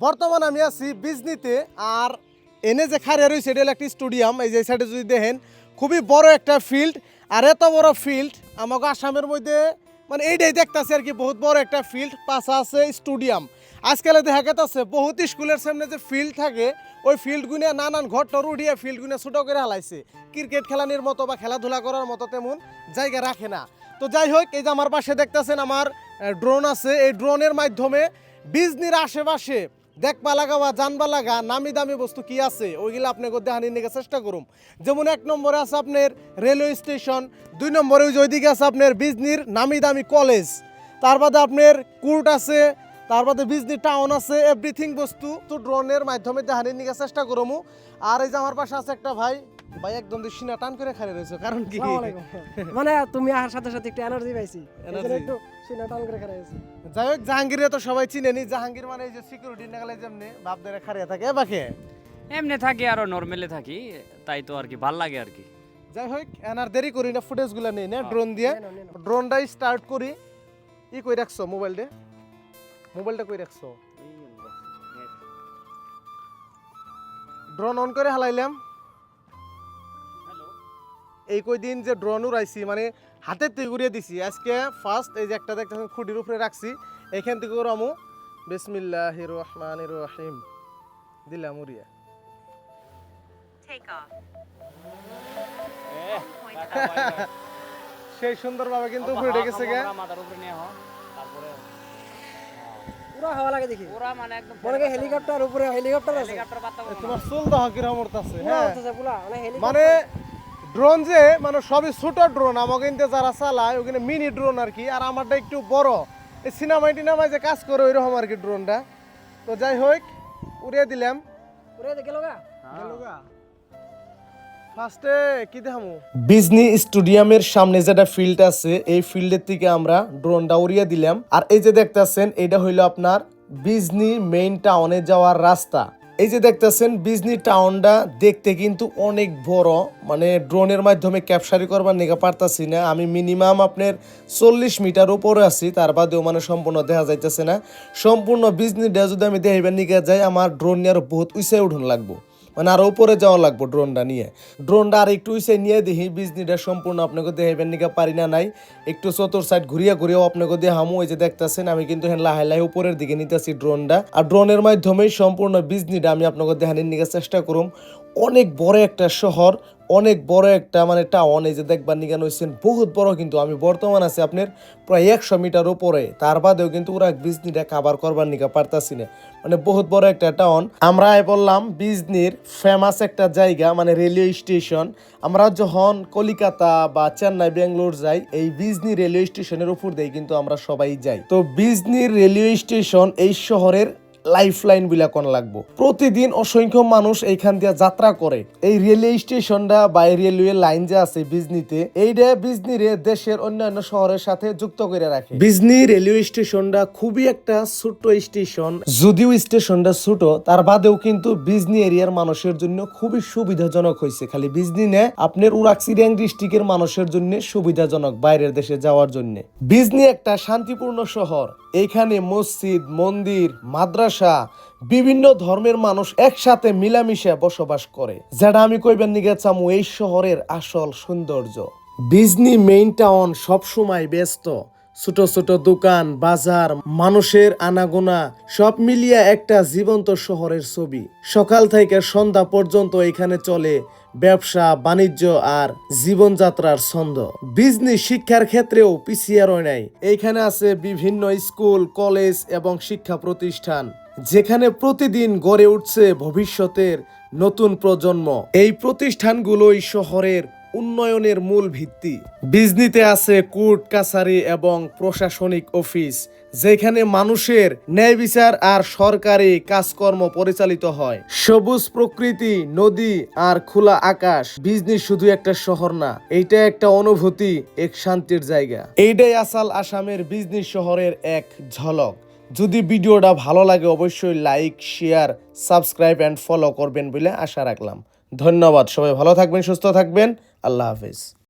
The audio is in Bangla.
বর্তমানে আমি আছি বিজনিতে। আর এনে যে খাড়িয়া রয়েছে এটা হলো একটি স্টেডিয়াম। এই যে সাইডে যদি দেখেন খুবই বড় একটা ফিল্ড। আর এত বড় ফিল্ড আমাকে আসামের মধ্যে মানে এইটাই দেখতেছে আর কি, বহুত বড় একটা ফিল্ড, পাশে আছে স্টেডিয়াম। আজকাল দেখা গেছে বহুত স্কুলের সামনে যে ফিল্ড থাকে ওই ফিল্ড গুনে নানান ঘর টর উঠিয়ে ফিল্ড গুনে ছোটো করে হালাইছে। ক্রিকেট খেলানির মতো বা খেলাধুলা করার মতো তেমন জায়গা রাখে না। তো যাই হোক, এই যে আমার পাশে দেখতেছেন আমার ড্রোন আছে। এই ড্রোনের মাধ্যমে বিজনির আশেপাশে দেখবা লাগা বা জানবা লাগা নামি দামি বস্তু কি আছে ওইগুলো আপনাকে দেখানি নিয়ে চেষ্টা করুম। যেমন 1 নম্বরে আছে আপনার রেলওয়ে স্টেশন, 2 নম্বরে ওই যে ওইদিকে আছে আপনার বিজনির নামি দামি কলেজ, তার বাদে আপনার কোর্ট আছে, তার বাদে বিজনি টাউন আছে, এভরিথিং বস্তু তো ড্রোনের মাধ্যমে দেখানি নিয়ে চেষ্টা করবো। আর এই যে আমার পাশে আছে একটা ভাই একদম সিনা টান করে খাড়ি রয়েছে, কারণ কি মানে তুমি আসার সাথে সাথে একটু এনার্জি পাইছি, একটু সিনা টান করে খাড়ি রয়েছে। যাই হোক, জাহাঙ্গীরে তো সবাই চিনেনি। জাহাঙ্গীর মানে এই যে সিকিউরিটি নাগালে যেমনি ভাব ধরে খাড়িয়ে থাকে বাকে এমনি থাকি আরো নরমালি থাকি, তাই তো আর কি ভাল লাগে আর কি। যাই হোক, এনার দেরি করি না, ফুটেজগুলো নেই না ড্রোন দিয়ে। ড্রোনটাই স্টার্ট করি। ই কই রাখছো মোবাইলটা কই রাখছো? ড্রোন অন করে হালাইলাম। এই কয়দিন যে ড্রোন উড়াইছি মানে হাতের থেকে উড়িয়ে দিছি, আজকে ফার্স্ট এই যে একটা দেখতেছেন খুঁটির উপরে রাখছি, এখান থেকে উড়ামু। বিসমিল্লাহির রহমানির রহিম দিলাম উড়িয়া। সেই সুন্দরভাবে কিন্তু উপরে রেখেছে গে। মাথার উপরে নিয়ে হও, তারপরে পুরো হাওয়া লাগে দেখি, পুরা মানে একদম মনে হয় হেলিকপ্টার উপরে, হেলিকপ্টার আছে। হেলিকপ্টার পাতা তোমার চুল দাও কি রকম উঠতাছে। হ্যাঁ মানে মানে ড্রোন যে মানে সবই ছোট ড্রোন, আমাকে কিন্তু যারা চালায় ওখানে মিনি ড্রোন আর কি, আর আমারটা একটু বড়। এই সিনেমায় টিনামায় যে কাজ করে ওইরকম আর কি ড্রোনটা। তো যাই হোক, উড়িয়ে দিলাম। উড়ে গেল গা ফার্স্টে কি দেখামু, বিজনি স্টেডিয়ামের সামনে যেটা ফিল্ড আছে এই ফিল্ডের থেকে আমরা ড্রোনটা উড়িয়ে দিলাম। আর এই যে দেখতেছেন এটা হইলো আপনার বিজনি মেইন টাউনে যাওয়ার রাস্তা। এই যে দেখতেছেন বিজনি টাউনটা দেখতে কিন্তু অনেক বড়, মানে ড্রোনের মাধ্যমে ক্যাপচারি করবার নিগা পারতাছি না। আমি মিনিমাম আপনার 40 মিটার উপরে আছি, তার বাদেও মানে সম্পূর্ণ দেখা যাইতেছে না। সম্পূর্ণ বিজনিটা যদি আমি দেখাইবার নিগা যাই আমার ড্রোন নিয়ে আরো বহুত উঁচাই উঠুন লাগবো, মানে আরো উপরে যাওয়া লাগবো ড্রোনটা নিয়ে। ড্রোনটা আর একটু উঁচাই নিয়ে দেখি বিজনিটা সম্পূর্ণ আপনাকে দেখাইবার নিগা পারি না নাই। একটু চতুর সাইড ঘুরিয়েও আপনাকে দেখামু। এই যে দেখতেছেন আমি কিন্তু লাহে লাহে উপরের দিকে নিতেছি ড্রোনটা, আর ড্রোনের মাধ্যমেই সম্পূর্ণ বিজনিটা আমি আপনাকে দেখানোর নিগা চেষ্টা করুম। অনেক বড় একটা শহর, অনেক বড় একটা মানে টাউন। এই যে দেখবার নিগান হয়েছেন বহুত বড়, কিন্তু আমি বর্তমান আছি আপনার প্রায় 100 মিটার উপরে, তার বাদেও কিন্তু ওরা বিজনিটা কাভার করবার নিগা পারতাছি না, মানে বহুত বড় একটা টাউন। আমরা বললাম বিজনির ফেমাস একটা জায়গা মানে রেলওয়ে স্টেশন। আমরা যখন কলিকাতা বা চেন্নাই বেঙ্গালোর যাই এই বিজনি রেলওয়ে স্টেশনের উপর দিয়ে কিন্তু আমরা সবাই যাই। তো বিজনির রেলওয়ে স্টেশন এই শহরের লাইফ লাইন বিলা কোন লাগবো। প্রতিদিন অসংখ্য মানুষ এইখান দিয়ে যাত্রা করে। এই রেলওয়ে স্টেশনটা বা রেলওয়ে লাইন যে আছে বিজনিতে, এইটা বিজনিরে দেশের অন্যান্য শহরের সাথে যুক্ত করে রাখে। বিজনি রেলওয়ে স্টেশনটা খুবই একটা ছোট্ট স্টেশন, যদিও স্টেশনটা ছোট তার বাদেও কিন্তু বিজনি এরিয়ার মানুষের জন্য খুবই সুবিধাজনক হয়েছে। খালি বিজনি নে আপনার উরাকসিরিয়াং ডিস্ট্রিক্টের মানুষের জন্য সুবিধাজনক বাইরের দেশে যাওয়ার জন্য। বিজনি একটা শান্তিপূর্ণ শহর, এইখানে মসজিদ, মন্দির, মাদ্রাসা, বিভিন্ন ধর্মের মানুষ একসাথে মিলামিশে বসবাস করে, যেটা আমি কইবার নিগে চামু এই শহরের আসল সৌন্দর্য। বিজনি মেইন টাউন সবসময় ব্যস্ত, ছোট ছোট দোকান, বাজার, মানুষের আনাগোনা সব মিলিয়ে একটা জীবন্ত শহরের ছবি। সকাল থেকে সন্ধ্যা পর্যন্ত এখানে চলে ব্যবসা বাণিজ্য আর জীবনযাত্রার ছন্দ। বিজনি শিক্ষার ক্ষেত্রেও পিছিয়ে রয় নাই। এইখানে আছে বিভিন্ন স্কুল, কলেজ এবং শিক্ষা প্রতিষ্ঠান, যেখানে প্রতিদিন গড়ে উঠছে ভবিষ্যতের নতুন প্রজন্ম। এই প্রতিষ্ঠানগুলোই শহরের উন্নয়নের মূল ভিত্তি। বিজনিতে আছে কোর্ট কাছারি এবং প্রশাসনিক অফিস, যেখানে মানুষের ন্যায় বিচার আর সরকারি কাজকর্ম পরিচালিত হয়। সবুজ প্রকৃতি, নদী আর খোলা আকাশ। বিজনি শুধু একটা শহর না, এইটা একটা অনুভূতি, এক শান্তির জায়গা। এইটাই আসল আসামের বিজনি শহরের এক ঝলক। যদি ভিডিওটা ভালো লাগে অবশ্যই like, share, subscribe and follow করবেন বলে আশা রাখলাম। ধন্যবাদ। সবাই ভালো থাকবেন, সুস্থ থাকবেন। আল্লাহ হাফেজ।